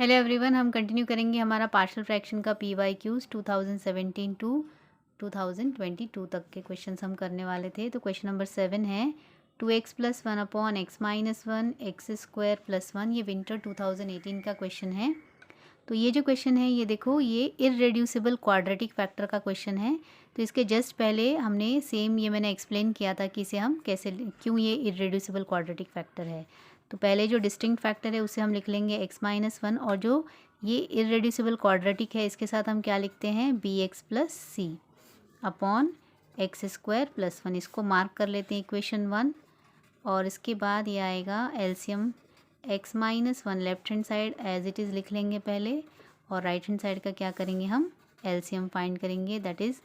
Hello everyone, हम continue करेंगे हमारा पार्शियल फ्रैक्शन का PYQs 2017 टू 2022 तक के क्वेश्चंस हम करने वाले थे। तो क्वेश्चन नंबर 7 है 2x + 1 अपॉन x - 1 x² + 1। ये विंटर 2018 का क्वेश्चन है। तो ये जो क्वेश्चन है ये देखो, ये इररेड्यूसिबल क्वाड्रेटिक फैक्टर का क्वेश्चन है। तो इसके जस्ट पहले हमने सेम ये मैंने एक्सप्लेन किया था कि इसे हम कैसे, क्यों ये इररेड्यूसिबल क्वाड्रेटिक फैक्टर है। तो पहले जो डिस्टिंक्ट फैक्टर है उसे हम लिख लेंगे x - 1, और जो ये इररेड्यूसिबल क्वाड्रेटिक है इसके साथ हम क्या लिखते हैं bx + c अपॉन x² + 1। इसको मार्क कर लेते हैं इक्वेशन 1। और इसके बाद ये आएगा LCM x - 1 left hand side as it is लिख लेंगे पहले, और राइट हैंड साइड का क्या करेंगे हम एलसीएम फाइंड करेंगे, that is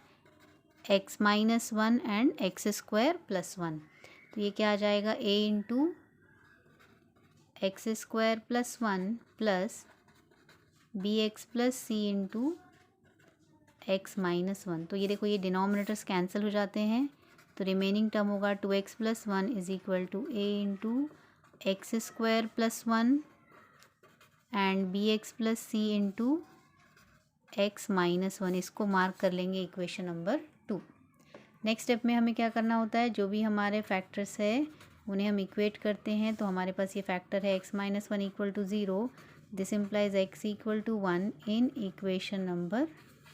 x - 1 and x² + 1। तो ये क्या आ जाएगा a into x² + 1 plus bx + c into x - 1। तो ये देखो, ये डिनोमिनेटर्स कैंसिल हो जाते हैं, तो रिमेनिंग टर्म होगा 2x + 1 = a into x² + 1 and bx + c into x - 1। इसको मार्क कर लेंगे इक्वेशन नंबर 2। नेक्स्ट स्टेप में हमें क्या करना होता है, जो भी हमारे फैक्टर्स है उन्हें हम इक्वेट करते हैं। तो हमारे पास ये फैक्टर है x - 1 = 0, this implies x = 1 in equation number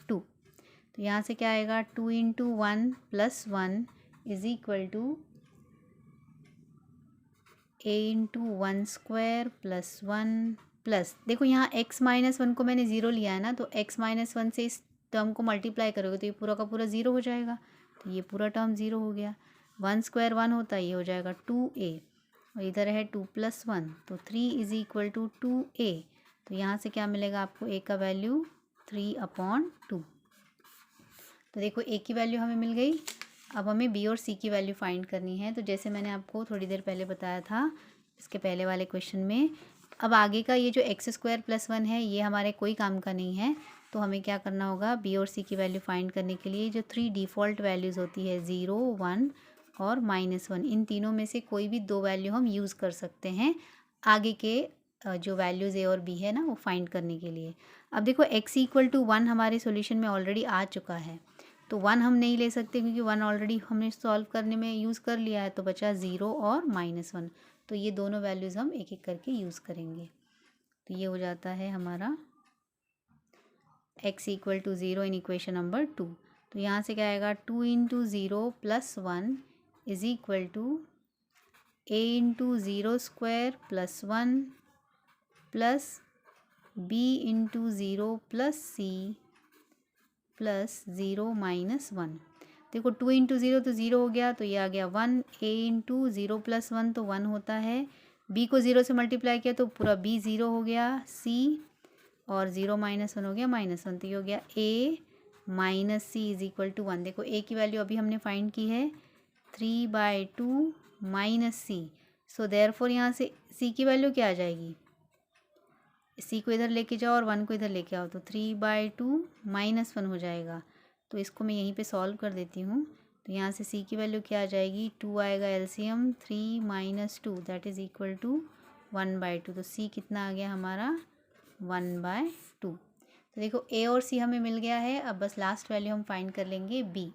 2। तो यहाँ से क्या आएगा 2 × 1 + 1 = a × 1² + 1 प्लस, देखो यहाँ x - 1 को मैंने 0 लिया है ना, तो x - 1 से इस टर्म को मल्टीप्लाई करोगे तो ये पूरा का पूरा 0 हो जाएगा। तो ये पूरा टर्म 0 हो गया। 1² 1 होता है, ये हो जाएगा 2a, और इधर है 2 + 1, तो 3 = 2a। तो यहाँ से क्या मिलेगा आपको, a का वैल्यू 3/2। तो देखो a की वैल्यू हमें मिल गई। अब हमें b और c की वैल्यू फाइंड करनी है। तो जैसे मैंने आपको थोड़ी देर पहले बताया था इसके पहले वाले क्वेश्चन में, अब आगे का ये जो x² + 1 है ये हमारे कोई काम का नहीं है। तो हमें क्या करना होगा, b और c की वैल्यू फाइंड करने के लिए जो 3 डिफ़ॉल्ट वैल्यूज़ होती है 0, 1 और -1, इन तीनों में से कोई भी 2 वैल्यू हम यूज़ कर सकते हैं आगे के जो वैल्यूज़ a और b है ना वो फाइंड करने के लिए। अब देखो x = 1 हमारे सॉल्यूशन में ऑलरेडी आ चुका है, तो 1 हम नहीं ले सकते क्योंकि 1 ऑलरेडी हमने सॉल्व करने में यूज़ कर लिया है, तो बचा 0 और -1। तो ये दोनों वैल्यूज़ हम एक एक करके यूज़ करेंगे। तो ये हो जाता है हमारा x = 0 इन इक्वेशन नंबर 2। तो यहाँ से क्या आएगा 2 × 0 + 1 = a × 0² + 1 plus b × 0 + c plus 0 - 1। देखो 2 × 0 तो 0 हो गया, तो ये आ गया 1। a × 0 + 1 तो 1 होता है, b को 0 से मल्टीप्लाई किया तो पूरा b 0 हो गया, c और 0 - 1 हो गया -1, तो ये हो गया a - c = 1। देखो a की वैल्यू अभी हमने फाइंड की है 3/2 -c। सो देयरफॉर यहाँ से c की वैल्यू क्या आ जाएगी, सी को इधर लेके जाओ और 1 को इधर लेके आओ, तो 3/2 -1 हो जाएगा। तो इसको मैं यहीं पे सॉल्व कर देती हूँ। तो यहाँ से सी की वैल्यू क्या आ जाएगी, 2 आएगा LCM, 3 - 2 that is equal to 1/2। तो सी कितना आ गया हमारा 1/2। तो देखो ए और सी हमें मिल गया है। अब बस लास्ट वैल्यू हम फाइंड कर लेंगे बी।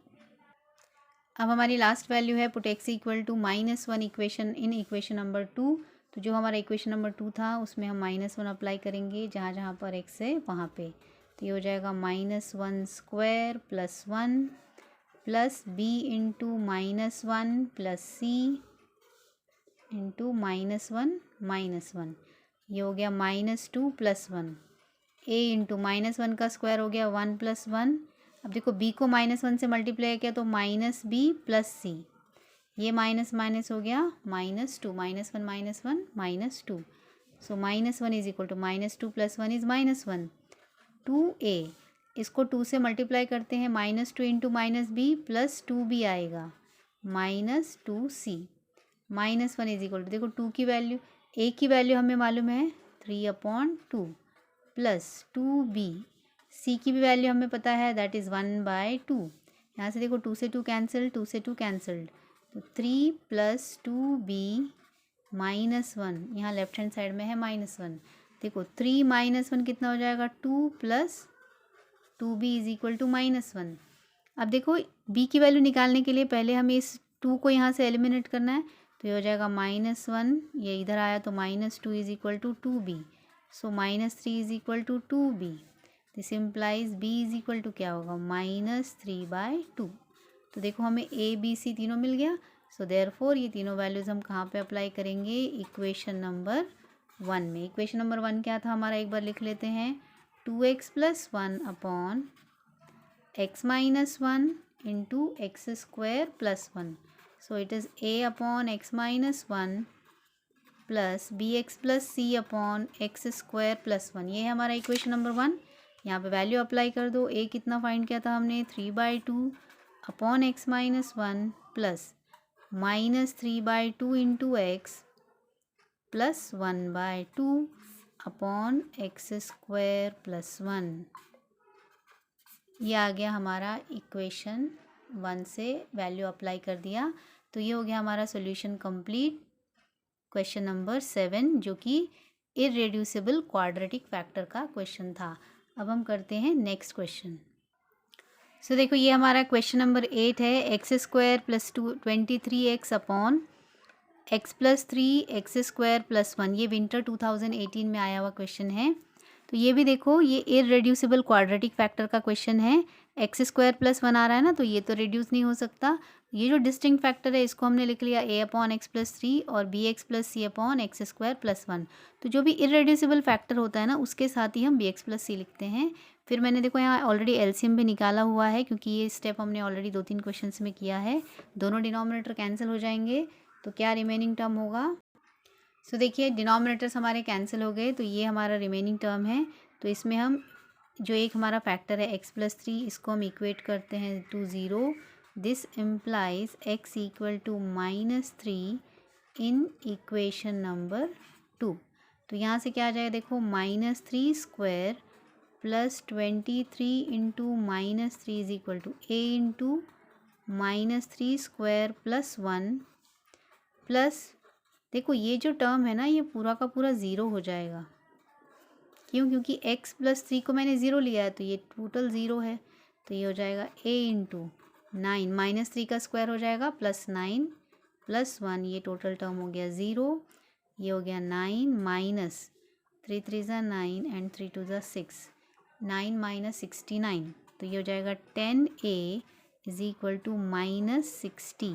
अब हमारी लास्ट वैल्यू है put x = -1 equation in equation number 2। तो जो हमारा इक्वेशन नंबर 2 था उसमें हम -1 अप्लाई करेंगे जहाँ जहाँ पर x है वहाँ पे। तो ये हो जाएगा -1² + 1 प्लस b × -1 प्लस c × -1 ये हो गया -2 + 1। a × -1 का स्क्वायर हो गया 1 + 1। अब देखो b को -1 से मल्टीप्लाई किया तो -b + c, ये माइनस माइनस हो गया -2, -1 - 1 -2। सो -1 = -2 + 1 इज़ -1, 2a। इसको 2 से मल्टीप्लाई करते हैं, -2 × -b प्लस 2b आएगा -2c। -1 = देखो 2 की वैल्यू, a की वैल्यू हमें मालूम है 3/2 प्लस 2b, c की भी वैल्यू हमें पता है दैट इज़ 1/2। यहाँ से देखो 2 से 2 कैंसिल, 2 से 2 कैंसल्ड, तो 3 + 2b - 1, यहाँ लेफ्ट हैंड साइड में है -1, देखो 3 माइनस 1 कितना हो जाएगा 2 plus 2b is equal to -1। अब देखो b की वैल्यू निकालने के लिए पहले हमें इस 2 को यहाँ से एलिमिनेट करना है, तो ये हो जाएगा -1, ये इधर आया तो -2 is equal to 2b, so -3 is equal to 2b। This implies b is equal to क्या होगा -3/2। तो देखो हमें a b c तीनों मिल गया, सो देयरफॉर ये तीनों वैल्यूज़ हम कहाँ पे अप्लाई करेंगे, इक्वेशन नंबर 1 में। इक्वेशन नंबर 1 क्या था हमारा, एक बार लिख लेते हैं, 2x + 1 upon x - 1 into x square plus 1, so it is a upon x - 1 plus bx plus c upon x square plus 1। ये है हमारा इक्वेशन नंबर 1। यहाँ पे वैल्यू अप्लाई कर दो। a कितना फाइंड किया था हमने, 3/2 upon x - 1 plus -3/2 into x plus 1/2 upon x square plus 1। ये आ गया हमारा इक्वेशन 1 से वैल्यू अप्लाई कर दिया, तो ये हो गया हमारा सॉल्यूशन कंप्लीट क्वेश्चन नंबर 7, जो कि इररेड्यूसिबल क्वाड्रेटिक फैक्टर का क्वेश्चन था। अब हम करते हैं नेक्स्ट क्वेश्चन। सो देखो ये हमारा क्वेश्चन नंबर 8 है, x² + 23x upon x + 3x² + 1। ये विंटर 2018 में आया हुआ क्वेश्चन है। तो ये भी देखो ये इररेड्यूसिबल क्वाड्रेटिक फैक्टर का क्वेश्चन है। x² + 1 आ रहा है ना, तो ये तो रिड्यूस नहीं हो सकता। ये जो डिस्टिंक्ट फैक्टर है इसको हमने लिख लिया a अपॉन x + 3 और bx + c अपॉन x² + 1। तो जो भी इररेड्यूसिबल फैक्टर होता है ना, उसके साथ ही हम bx + c लिखते हैं। फिर मैंने देखो यहाँ ऑलरेडी एलसीएम भी निकाला हुआ है, क्योंकि ये स्टेप हमने ऑलरेडी 2-3 क्वेश्चन में किया है। दोनों डिनोमिनेटर कैंसिल हो जाएंगे, तो क्या रिमेनिंग टर्म होगा। सो देखिए डिनोमिनेटर्स हमारे कैंसिल हो गए, तो ये हमारा रिमेनिंग टर्म है। तो इसमें हम जो एक हमारा फैक्टर है x + 3, इसको हम इक्वेट करते हैं to 0। This implies x equal to -3 in equation number 2। तो यहाँ से क्या आ जाएगा, देखो -3² plus 23 into -3 is equal to a into -3² plus 1 plus, देखो ये जो टर्म है ना, ये पूरा का पूरा 0 हो जाएगा। क्यों, क्योंकि x + 3 को मैंने 0 लिया है, तो ये टोटल 0 है। तो ये हो जाएगा a इंटू 9 -3 का स्क्वायर हो जाएगा प्लस 9 प्लस 1, ये टोटल टर्म हो गया 0। ये हो गया 9 माइनस 3 3 ज़ा 9 एंड 3 2 ज़ा 6, 9 - 69। तो ये हो जाएगा 10a इज इक्वल टू -60।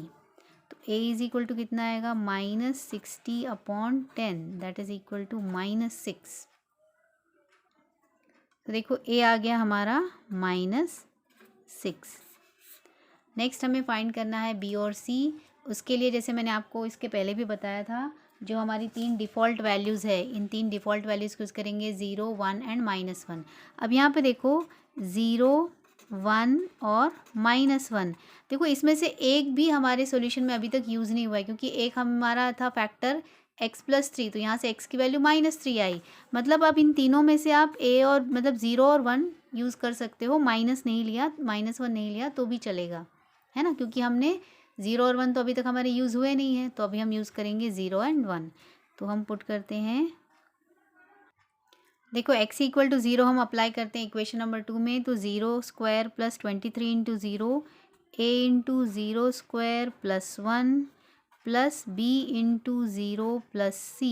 तो a इज इक्वल टू कितना आएगा, -60 upon 10, that is equal to -6। तो देखो a आ गया हमारा -6। नेक्स्ट हमें फाइंड करना है b और c। उसके लिए जैसे मैंने आपको इसके पहले भी बताया था, जो हमारी 3 डिफ़ॉल्ट वैल्यूज़ है, इन 3 डिफ़ॉल्ट वैल्यूज़ को यूज़ करेंगे 0 1 एंड -1। अब यहाँ पे देखो 0 1 और -1, देखो इसमें से एक भी हमारे सॉल्यूशन में अभी तक यूज़ नहीं हुआ है, क्योंकि एक हमारा था फैक्टर x + 3, तो यहाँ से x की वैल्यू -3 आई। मतलब अब इन तीनों में से आप a और मतलब 0 और 1 यूज़ कर सकते हो, -1 नहीं लिया तो भी चलेगा, है ना, क्योंकि हमने 0 और 1 तो अभी तक हमारे यूज़ हुए नहीं हैं, तो अभी हम यूज़ करेंगे 0 एंड 1। तो हम पुट करते हैं, देखो x इक्वल टू 0 हम अप्लाई करते हैं इक्वेशन नंबर 2 में, तो 0² plus 23 into 0 a into 0² plus 1 plus b into 0 plus c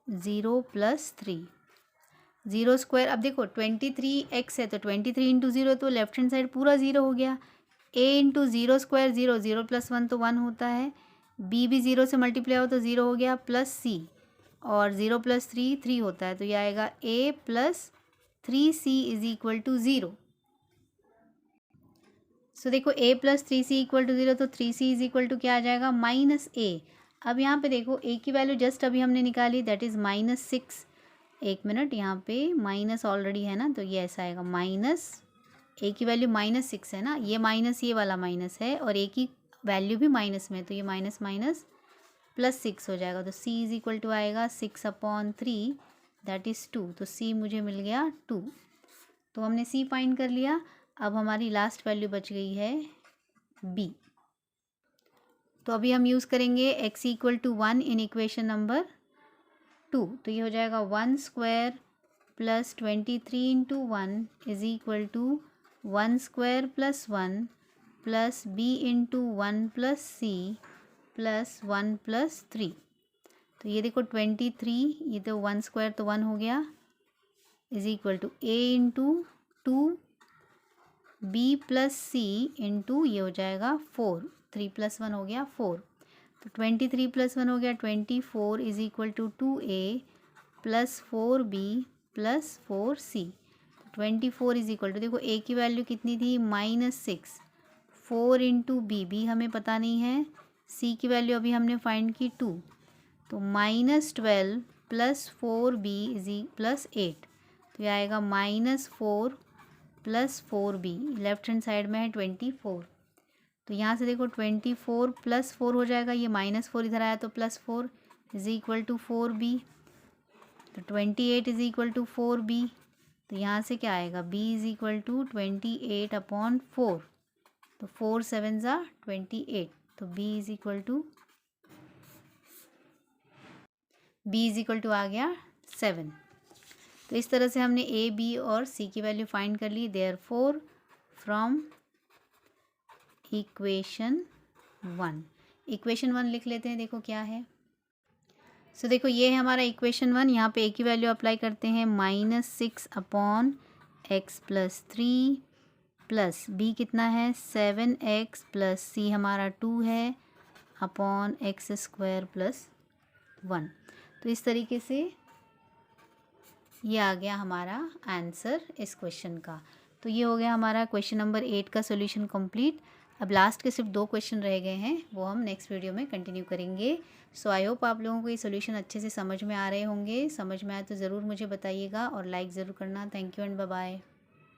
0 plus 3 0²। अब देखो 23x है, तो 23 इंटू 0 तो लेफ्ट हैंड साइड पूरा 0 हो गया। a इंटू 0² 0, 0 प्लस 1 तो 1 होता है, b भी 0 से मल्टीप्लाई हो तो 0 हो गया, प्लस c, और 0 प्लस 3 3 होता है, तो ये आएगा a plus 3c is equal to 0। So देखो a plus 3c equal to 0, तो 3c इज इक्वल टू क्या आ जाएगा, -a। अब यहाँ पे देखो a की वैल्यू जस्ट अभी हमने निकाली, दैट इज़ -6। एक मिनट, यहाँ पे माइनस ऑलरेडी है ना, तो ये ऐसा आएगा, माइनस a की वैल्यू -6 है ना, ये माइनस ये वाला माइनस है, और a की वैल्यू भी माइनस में, तो ये माइनस माइनस प्लस 6 हो जाएगा। तो c इज इक्वल टू आएगा 6/3, दैट इज़ 2। तो c मुझे मिल गया 2। तो हमने c फाइंड कर लिया। अब हमारी लास्ट वैल्यू बच गई है b। तो अभी हम यूज़ करेंगे x equal to 1 in equation number 2, तो ये हो जाएगा 1 square plus 23 into 1 is equal to 1 square plus 1 plus B into 1 plus C plus 1 plus 3। तो ये देखो 23, ये तो 1 स्क्वायर तो 1 हो गया, is equal to A into 2 B plus C into ये हो जाएगा 4, 3 प्लस 1 हो गया 4, तो 23 प्लस 1 हो गया 24 इज इक्वल टू 2a प्लस 4b plus 4c। 24 is equal to, देखो a की वैल्यू कितनी थी -6, 4 इंटू बी हमें पता नहीं है, c की वैल्यू अभी हमने फाइंड की 2, तो -12 प्लस 4b इज प्लस 8, तो ये आएगा -4 plus 4b, left hand side में है 24, तो यहाँ से देखो 24 प्लस 4 हो जाएगा, ये -4 इधर आया तो +4 इज इक्वल टू 4b, तो 28 इज इक्वल टू 4b, तो यहाँ से क्या आएगा b इज इक्वल टू 28/4, तो 4 7 ज़ा 28, तो b इज इक्वल टू आ गया 7। तो इस तरह से हमने a, b और c की वैल्यू फाइंड कर ली। देयरफॉर फ्रॉम इक्वेशन 1 लिख लेते हैं, देखो क्या है। सो देखो ये है हमारा इक्वेशन 1, यहाँ पे a की वैल्यू अप्लाई करते हैं -6/x + 3 प्लस b कितना है 7x प्लस c हमारा 2 है अपॉन x² + 1। तो इस तरीके से ये आ गया हमारा आंसर इस क्वेश्चन का। तो ये हो गया हमारा क्वेश्चन नंबर 8 का सॉल्यूशन कंप्लीट। अब लास्ट के सिर्फ 2 क्वेश्चन रह गए हैं, वो हम नेक्स्ट वीडियो में कंटिन्यू करेंगे। सो आई होप आप लोगों को ये सॉल्यूशन अच्छे से समझ में आ रहे होंगे। समझ में आए तो ज़रूर मुझे बताइएगा और लाइक ज़रूर करना। Thank you and bye bye.